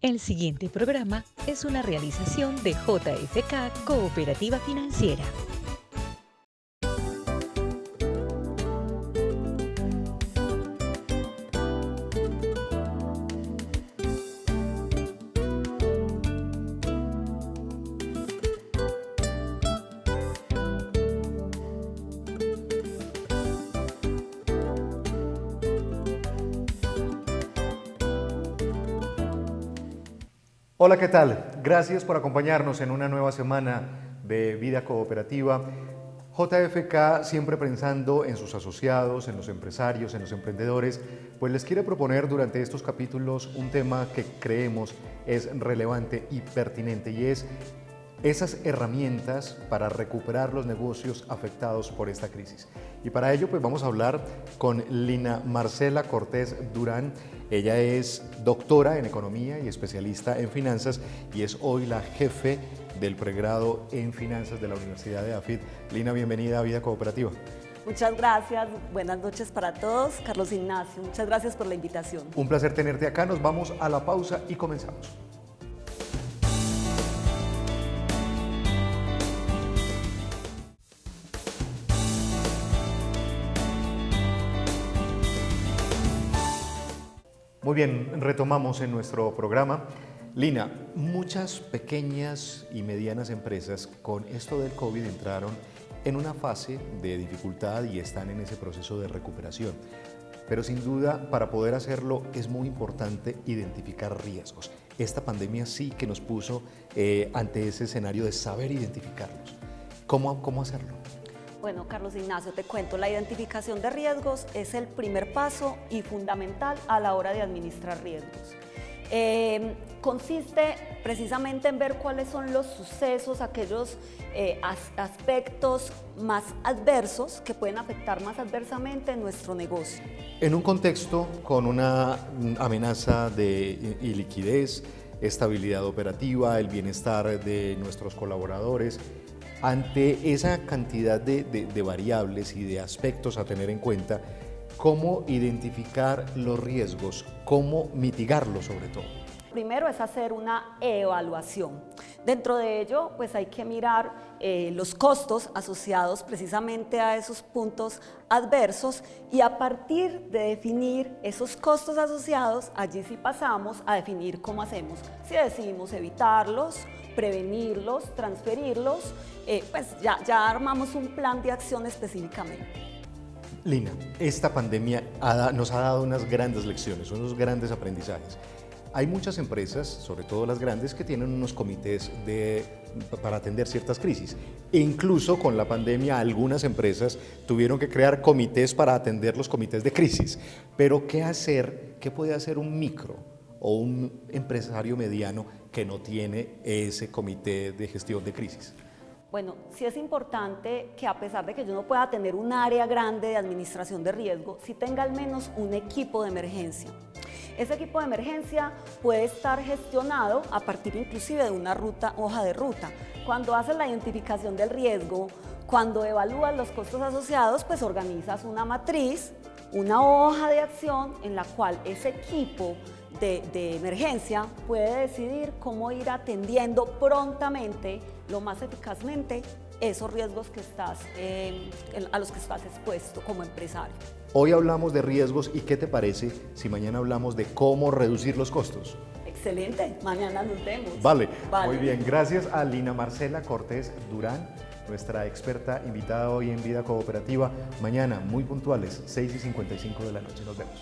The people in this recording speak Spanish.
El siguiente programa es una realización de JFK Cooperativa Financiera. Hola, ¿qué tal? Gracias por acompañarnos en una nueva semana de Vida Cooperativa. JFK, siempre pensando en sus asociados, en los empresarios, en los emprendedores, pues les quiere proponer durante estos capítulos un tema que creemos es relevante y pertinente, y es esas herramientas para recuperar los negocios afectados por esta crisis. Y para ello pues vamos a hablar con Lina Marcela Cortés Durán. Ella es doctora en economía y especialista en finanzas y es hoy la jefe del pregrado en finanzas de la Universidad de AFIT. Lina, bienvenida a Vida Cooperativa. Muchas gracias, buenas noches para todos. Carlos Ignacio, muchas gracias por la invitación. Un placer tenerte acá, nos vamos a la pausa y comenzamos. Muy bien, retomamos en nuestro programa. Lina, muchas pequeñas y medianas empresas con esto del COVID entraron en una fase de dificultad y están en ese proceso de recuperación. Pero sin duda, para poder hacerlo es muy importante identificar riesgos. Esta pandemia sí que nos puso ante ese escenario de saber identificarlos. ¿Cómo hacerlo? Bueno, Carlos Ignacio, te cuento, la identificación de riesgos es el primer paso y fundamental a la hora de administrar riesgos. Consiste precisamente en ver cuáles son los sucesos, aquellos aspectos más adversos que pueden afectar más adversamente nuestro negocio. En un contexto con una amenaza de iliquidez, estabilidad operativa, el bienestar de nuestros colaboradores, ante esa cantidad de variables y de aspectos a tener en cuenta, ¿cómo identificar los riesgos? ¿Cómo mitigarlos sobre todo? Primero es hacer una evaluación. Dentro de ello, pues hay que mirar los costos asociados precisamente a esos puntos adversos y a partir de definir esos costos asociados, allí sí pasamos a definir cómo hacemos. Si decidimos evitarlos, prevenirlos, transferirlos, pues ya armamos un plan de acción específicamente. Lina, esta pandemia nos ha dado unas grandes lecciones, unos grandes aprendizajes. Hay muchas empresas, sobre todo las grandes, que tienen unos comités para atender ciertas crisis. E incluso con la pandemia algunas empresas tuvieron que crear comités para atender los comités de crisis. Pero ¿qué hacer? ¿Qué puede hacer un micro o un empresario mediano que no tiene ese comité de gestión de crisis? Bueno, sí es importante que a pesar de que yo no pueda tener un área grande de administración de riesgo, sí tenga al menos un equipo de emergencia. Ese equipo de emergencia puede estar gestionado a partir inclusive de una hoja de ruta. Cuando haces la identificación del riesgo, cuando evalúas los costos asociados, pues organizas una matriz, una hoja de acción en la cual ese equipo de emergencia puede decidir cómo ir atendiendo prontamente, lo más eficazmente, esos riesgos a los que estás expuesto como empresario. Hoy hablamos de riesgos y ¿qué te parece si mañana hablamos de cómo reducir los costos? Excelente, mañana nos vemos. Vale. Muy bien, gracias a Lina Marcela Cortés Durán, nuestra experta invitada hoy en Vida Cooperativa. Mañana, muy puntuales, 6:55 de la noche, nos vemos.